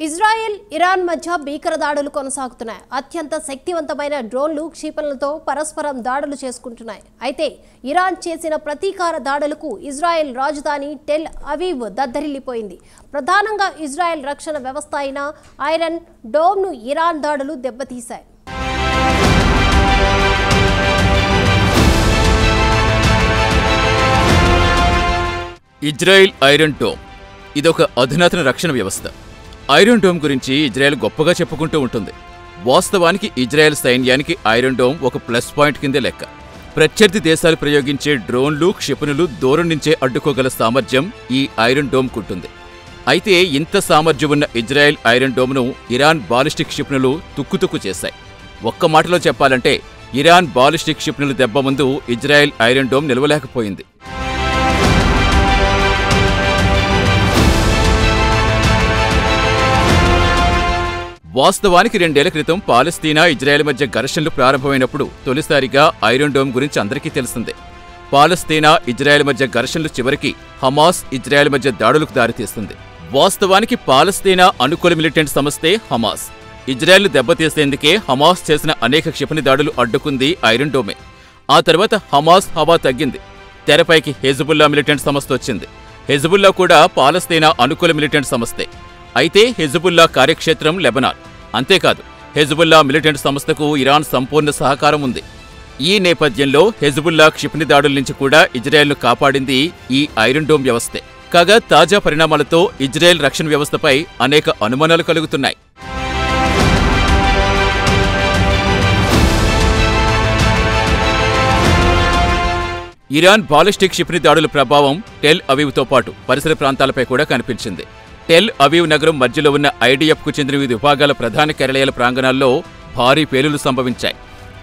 Israel Iran మధ్య భీకర దాడులు కొనసాగుతున్నాయి. అత్యంత శక్తివంతమైన డ్రోన్లు క్షిపణులతో పరస్పరం దాడులు చేసుకుంటున్నాయి. అయితే ఇరాన్ చేసిన ప్రతీకార దాడులకు ఇజ్రాయెల్ రాజధాని టెల్ అవీవ్ దద్దరిల్లిపోయింది. ప్రధానంగా ఇజ్రాయెల్ రక్షణ వ్యవస్థ అయిన ఐరన్ డోమ్ను ఇరాన్ దాడులు దెబ్బతీశాయి. ఇజ్రాయెల్ ఐరన్ డోమ్ ఇదొక అధునాతన రక్షణ వ్యవస్థ. ఐరన్ డోమ్ గురించి ఇజ్రాయెల్ గొప్పగా చెప్పుకుంటూ ఉంటుంది. వాస్తవానికి ఇజ్రాయెల్ సైన్యానికి ఐరన్ డోమ్ ఒక ప్లస్ పాయింట్ కిందే లెక్క. ప్రత్యర్థి దేశాలు ప్రయోగించే డ్రోన్లు, క్షిపణులు దూరం నుంచే అడ్డుకోగల సామర్థ్యం ఈ ఐరన్ డోమ్కుంటుంది. అయితే ఇంత సామర్థ్యం ఉన్న ఇజ్రాయెల్ ఐరన్ డోమ్ను ఇరాన్ బాలిస్టిక్ క్షిపణులు తుక్కుతుక్కు చేశాయి. ఒక్క మాటలో చెప్పాలంటే ఇరాన్ బాలిస్టిక్ క్షిపణుల దెబ్బ ముందు ఇజ్రాయెల్ ఐరన్ డోమ్ నిలవలేకపోయింది. వాస్తవానికి 2 ఏళ్ల క్రితం పాలస్తీనా, ఇజ్రాయెల్ మధ్య ఘర్షణలు ప్రారంభమైనప్పుడు తొలిసారిగా ఐరన్ డోమ్ గురించి అందరికీ తెలిసిందే. పాలస్తీనా, ఇజ్రాయెల్ మధ్య ఘర్షణలు చివరికి హమాస్, ఇజ్రాయెల్ మధ్య దాడులకు దారితీస్తుంది. వాస్తవానికి పాలస్తీనా అనుకూల మిలిటెంట్ సంస్థే హమాస్. ఇజ్రాయెల్ను దెబ్బతీసేందుకే హమాస్ చేసిన అనేక క్షిపణి దాడులు అడ్డుకుంది ఐరన్ డోమే. ఆ తర్వాత హమాస్ హవా తగ్గింది. తెరపైకి హెజ్బుల్లా మిలిటెంట్ సంస్థ వచ్చింది. హెజ్బుల్లా కూడా పాలస్తీనా అనుకూల మిలిటెంట్ సంస్థే. అయితే హెజ్బుల్లా కార్యక్షేత్రం లెబనాన్. అంతేకాదు, హెజ్బుల్లా మిలిటెంట్ సంస్థకు ఇరాన్ సంపూర్ణ సహకారం ఉంది. ఈ నేపథ్యంలో హెజ్బుల్లా క్షిపణి దాడుల నుంచి కూడా ఇజ్రాయెల్ను కాపాడింది ఈ ఐరన్ డోమ్ వ్యవస్థే. కాగా తాజా పరిణామాలతో ఇజ్రాయెల్ రక్షణ వ్యవస్థపై అనేక అనుమానాలు కలుగుతున్నాయి. ఇరాన్ బాలిస్టిక్ క్షిపణి దాడుల ప్రభావం టెల్ అవీవ్తో పాటు పరిసర ప్రాంతాలపై కూడా కనిపించింది. టెల్ అవీవ్ నగరం మధ్యలో ఉన్న ఐడిఎఫ్కు చెందిన వివిధ విభాగాల ప్రధాన కార్యాలయాల ప్రాంగణాల్లో భారీ పేలుళ్లు సంభవించాయి.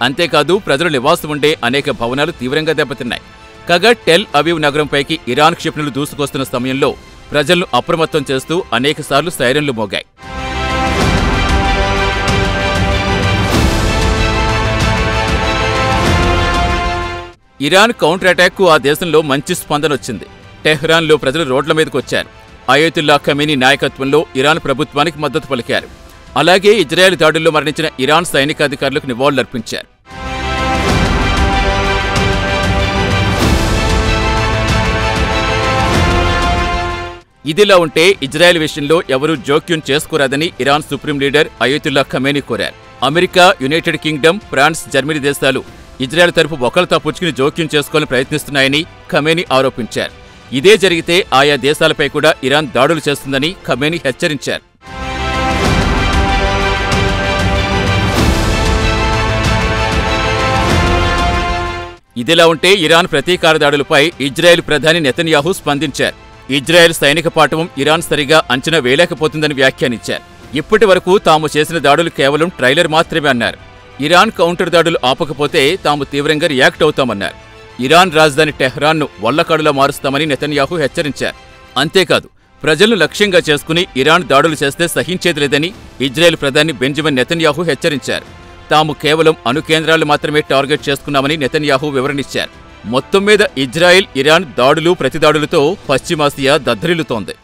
అంతేకాదు, ప్రజలు నివాసం ఉండే అనేక భవనాలు తీవ్రంగా దెబ్బతిన్నాయి. కాగా టెల్ అవీవ్ నగరంపైకి ఇరాన్ క్షిపణులు దూసుకొస్తున్న సమయంలో ప్రజలను అప్రమత్తం చేస్తూ అనేకసార్లు సైరన్లు మోగాయి. ఇరాన్ కౌంటర్ అటాక్కు ఆ దేశంలో మంచి స్పందనొచ్చింది. టెహ్రాన్లో ప్రజలు రోడ్ల మీదకొచ్చారు. అయతుల్లా ఖమేనీ నాయకత్వంలో ఇరాన్ ప్రభుత్వానికి మద్దతు పలికారు. అలాగే ఇజ్రాయెల్ దాడుల్లో మరణించిన ఇరాన్ సైనికాధికారులకు నివాళులర్పించారు. ఇదిలా ఉంటే ఇజ్రాయెల్ విషయంలో ఎవరూ జోక్యం చేసుకోరాదని Iran supreme leader Ayatollah Khamenei కోరారు. America, United Kingdom, France, Germany దేశాలు ఇజ్రాయెల్ తరపు ఒకరితో పుచ్చుకుని జోక్యం చేసుకోవాలని ప్రయత్నిస్తున్నాయని ఖమేనీ ఆరోపించారు. ఇదే జరిగితే ఆయా దేశాలపై కూడా ఇరాన్ దాడులు చేస్తుందని ఖమేనీ హెచ్చరించారు. ఇదిలా ఉంటే ఇరాన్ ప్రతీకార దాడులపై ఇజ్రాయెల్ ప్రధాని నెతన్యాహు స్పందించారు. ఇజ్రాయెల్ సైనిక పాఠవం ఇరాన్ సరిగా అంచనా వేయలేకపోతుందని వ్యాఖ్యానించారు. ఇప్పటి వరకు తాము చేసిన దాడులు కేవలం ట్రైలర్ మాత్రమే అన్నారు. ఇరాన్ కౌంటర్ దాడులు ఆపకపోతే తాము తీవ్రంగా రియాక్ట్ అవుతామన్నారు. ఇరాన్ రాజధాని టెహ్రాన్ను వల్లకాడులా మారుస్తామని నెతన్యాహు హెచ్చరించారు. అంతేకాదు, ప్రజలను లక్ష్యంగా చేసుకుని ఇరాన్ దాడులు చేస్తే సహించేది లేదని ఇజ్రాయెల్ ప్రధాని బెంజమిన్ నెతన్యాహు హెచ్చరించారు. తాము కేవలం అణు కేంద్రాలు మాత్రమే టార్గెట్ చేసుకున్నామని నెతన్యాహు వివరణిచ్చారు. మొత్తం మీద ఇజ్రాయెల్, ఇరాన్ దాడులు, ప్రతిదాడులతో పశ్చిమాసియా దద్దరిల్లుతోంది.